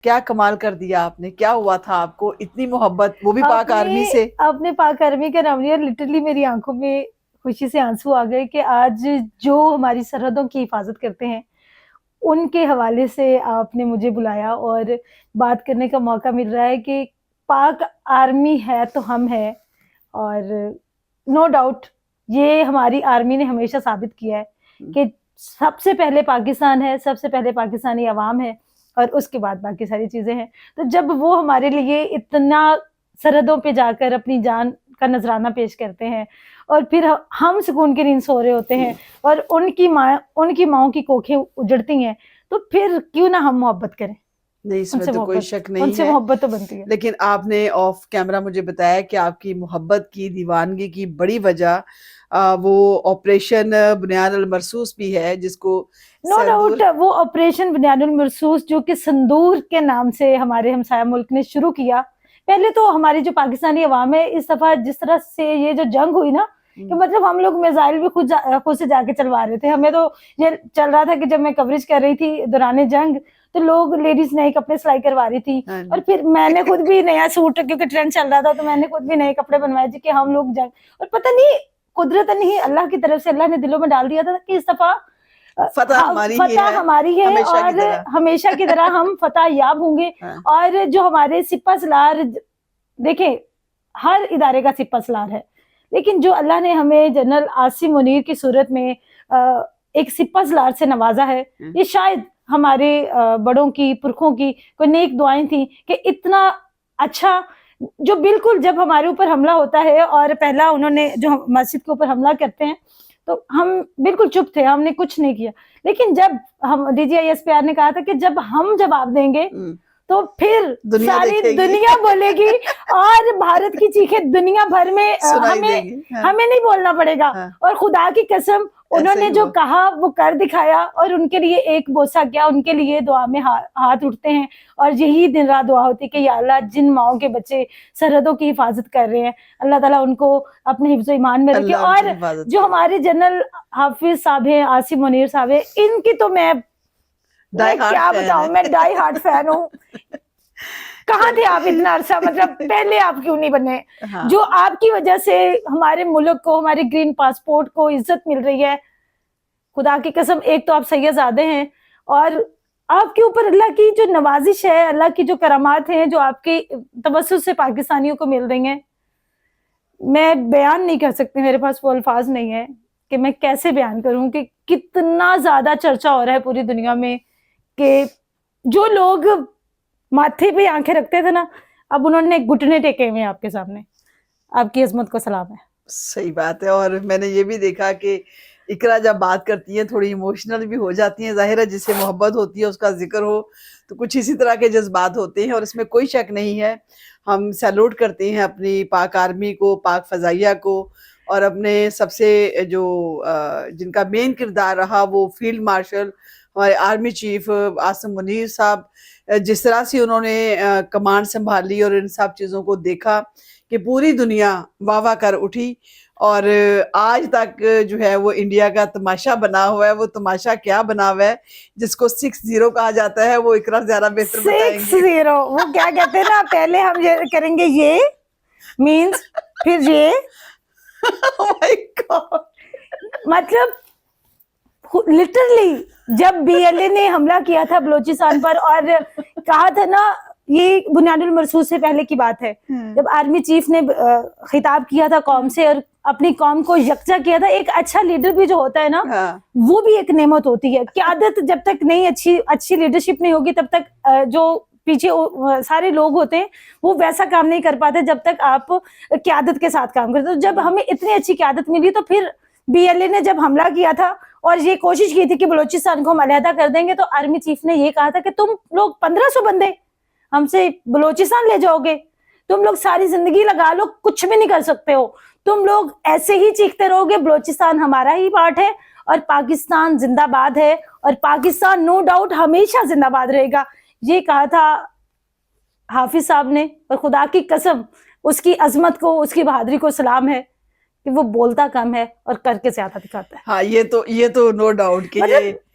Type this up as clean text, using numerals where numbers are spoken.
کیا کمال کر دیا آپ نے, کیا ہوا تھا آپ کو اتنی محبت, وہ بھی پاک آرمی سے؟ اپنے پاک آرمی کا نام لیا, لٹرلی میری آنکھوں میں خوشی سے آنسو آ گئے کہ آج جو ہماری سرحدوں کی حفاظت کرتے ہیں ان کے حوالے سے آپ نے مجھے بلایا اور بات کرنے کا موقع مل رہا ہے کہ پاک آرمی ہے تو ہم ہیں. اور نو ڈاؤٹ یہ ہماری آرمی نے ہمیشہ ثابت کیا ہے کہ سب سے پہلے پاکستان ہے, سب سے پہلے پاکستانی عوام ہے اور اس کے بعد باقی ساری چیزیں ہیں. تو جب وہ ہمارے لیے اتنا سرحدوں پہ جا کر اپنی جان کا نذرانہ پیش کرتے ہیں اور پھر ہم سکون کی نیند سو رہے ہوتے ہیں اور ان کی ماؤں کی کوکھیں اجڑتی ہیں, تو پھر کیوں نہ ہم محبت کریں. نہیں, اس میں تو کوئی شک ان نہیں سے ہے, محبت تو بنتی ہے. لیکن آپ نے آف کیمرہ مجھے بتایا کہ آپ کی محبت کی, دیوانگی کی بڑی وجہ وہ آپریشن بنیاد المرصوص بھی ہے, جس کو نو ڈاؤٹ وہ آپریشن بنیاد المرصوص جو کہ سندور کے نام سے ہمارے ہمسایہ ملک نے شروع کیا. پہلے تو ہماری جو پاکستانی عوام ہے اس دفعہ جس طرح سے یہ جو جنگ ہوئی نا, کہ مطلب ہم لوگ میزائل بھی خود سے جا کے چلوا رہے تھے. ہمیں تو یہ چل رہا تھا کہ جب میں کوریج کر رہی تھی دوران جنگ تو لوگ لیڈیز نئے کپڑے سلائی کروا رہی تھی, اور پھر میں نے خود بھی نیا سوٹ, کیونکہ ٹرینڈ چل رہا تھا تو میں نے خود بھی نئے کپڑے بنوائے تھے کہ ہم لوگ جنگ. اور پتہ نہیں قدرت نہیں, اللہ کی طرف سے اللہ نے دلوں میں ڈال دیا تھا کہ اس دفعہ فتح ہماری ہے اور ہمیشہ کی طرح ہم فتح یاب ہوں گے. اور جو ہمارے سپہ سالار, دیکھیں ہر ادارے کا سپہ سالار ہے, لیکن جو اللہ نے ہمیں جنرل عاصم منیر کی صورت میں ایک سپہ سالار سے نوازا ہے, یہ شاید ہمارے بڑوں کی پرکھوں کی کوئی نیک دعائیں تھیں کہ اتنا اچھا, جو بالکل جب ہمارے اوپر حملہ ہوتا ہے اور پہلا انہوں نے جو مسجد کے اوپر حملہ کرتے ہیں تو ہم بالکل چپ تھے, ہم نے کچھ نہیں کیا. لیکن جب ہم DGISPR نے کہا تھا کہ جب ہم جواب دیں گے تو پھر ساری دنیا بولے گی اور بھارت کی چیخیں دنیا بھر میں ہمیں نہیں بولنا پڑے گا. اور خدا کی قسم انہوں نے جو کہا وہ کر دکھایا, اور ان کے لیے ایک بوسہ کیا, ان کے لیے دعا میں ہاتھ اٹھتے ہیں اور یہی دن رات دعا ہوتی کہ یا اللہ جن ماؤں کے بچے سرحدوں کی حفاظت کر رہے ہیں اللہ تعالیٰ ان کو اپنے حفظ و ایمان میں رکھے. اور جو ہمارے جنرل حافظ صاحب ہیں, عاصم منیر صاحب ہیں, ان کی تو میں کیا بتاؤں, میں ڈائی ہارٹ فین ہوں. کہاں تھے آپ اتنا عرصہ, مطلب پہلے آپ کیوں نہیں بنے؟ جو آپ کی وجہ سے ہمارے ملک کو, ہمارے گرین پاسپورٹ کو عزت مل رہی ہے, خدا کی قسم. ایک تو آپ سیدزادے ہیں اور آپ کے اوپر اللہ کی جو نوازش ہے, اللہ کی جو کرامات ہیں جو آپ کے توسط سے پاکستانیوں کو مل رہی ہیں, میں بیان نہیں کر سکتی, میرے پاس وہ الفاظ نہیں ہے کہ میں کیسے بیان کروں کہ کتنا زیادہ چرچا ہو رہا ہے پوری دنیا میں کہ جو لوگ ماتھے پہ آنکھیں رکھتے تھے نا, اب انہوں نے گھٹنے ٹیکے ہوئے ہیں آپ کے سامنے. آپ کی عظمت کو سلام ہے. صحیح بات ہے. اور میں نے یہ بھی دیکھا کہ اقرا جب بات کرتی ہیں تھوڑی ایموشنل بھی ہو جاتی ہیں, ظاہر ہے جس سے محبت ہوتی ہے اس کا ذکر ہو تو کچھ اسی طرح کے جذبات ہوتے ہیں, اور اس میں کوئی شک نہیں ہے. ہم سیلوٹ کرتے ہیں اپنی پاک آرمی کو, پاک فضائیہ کو, اور اپنے سب سے جو جن کا مین کردار رہا وہ فیلڈ مارشل ہمارے آرمی چیف عاصم منیر صاحب, جس طرح سے انہوں نے کمانڈ سنبھالی اور ان سب چیزوں کو دیکھا کہ پوری دنیا واہ واہ کر اٹھی. اور آج تک جو ہے وہ انڈیا کا تماشا بنا ہوا ہے. وہ تماشا کیا بنا ہوا ہے جس کو 6-0 کہا جاتا ہے, وہ اقرا زیادہ بہتر بتائیں گی. 6-0 وہ کیا کہتے ہیں نا, پہلے ہم یہ کریں گے یہ مینز, پھر یہ مطلب لٹرلی جب BLA نے حملہ کیا تھا بلوچستان پر اور کہا تھا نا, یہ بنیاد المرصوص سے پہلے کی بات ہے, جب آرمی چیف نے خطاب کیا تھا قوم سے اور اپنی قوم کو یکجا کیا تھا. ایک اچھا لیڈر بھی جو ہوتا ہے نا وہ بھی ایک نعمت ہوتی ہے. قیادت جب تک نہیں اچھی لیڈرشپ نہیں ہوگی تب تک جو پیچھے سارے لوگ ہوتے ہیں وہ ویسا کام نہیں کر پاتے جب تک آپ قیادت کے ساتھ کام کرتے. تو جب ہمیں اتنی اچھی قیادت ملی تو پھر BLA نے جب حملہ کیا تھا اور یہ کوشش کی تھی کہ بلوچستان کو ہم علیحدہ کر دیں گے, تو آرمی چیف نے یہ کہا تھا کہ تم لوگ 1500 بندے ہم سے بلوچستان لے جاؤ گے, تم لوگ ساری زندگی لگا لو کچھ بھی نہیں کر سکتے ہو, تم لوگ ایسے ہی چیختے رہو گے, بلوچستان ہمارا ہی پارٹ ہے اور پاکستان زندہ باد ہے, اور پاکستان نو ڈاؤٹ ہمیشہ زندہ باد رہے گا. یہ کہا تھا حافظ صاحب نے, اور خدا کی قسم اس کی عظمت کو, اس کی بہادری کو سلام ہے کہ وہ بولتا کم ہے اور کر کے زیادہ دکھاتا ہے. ہاں یہ تو نو ڈاؤٹ کہ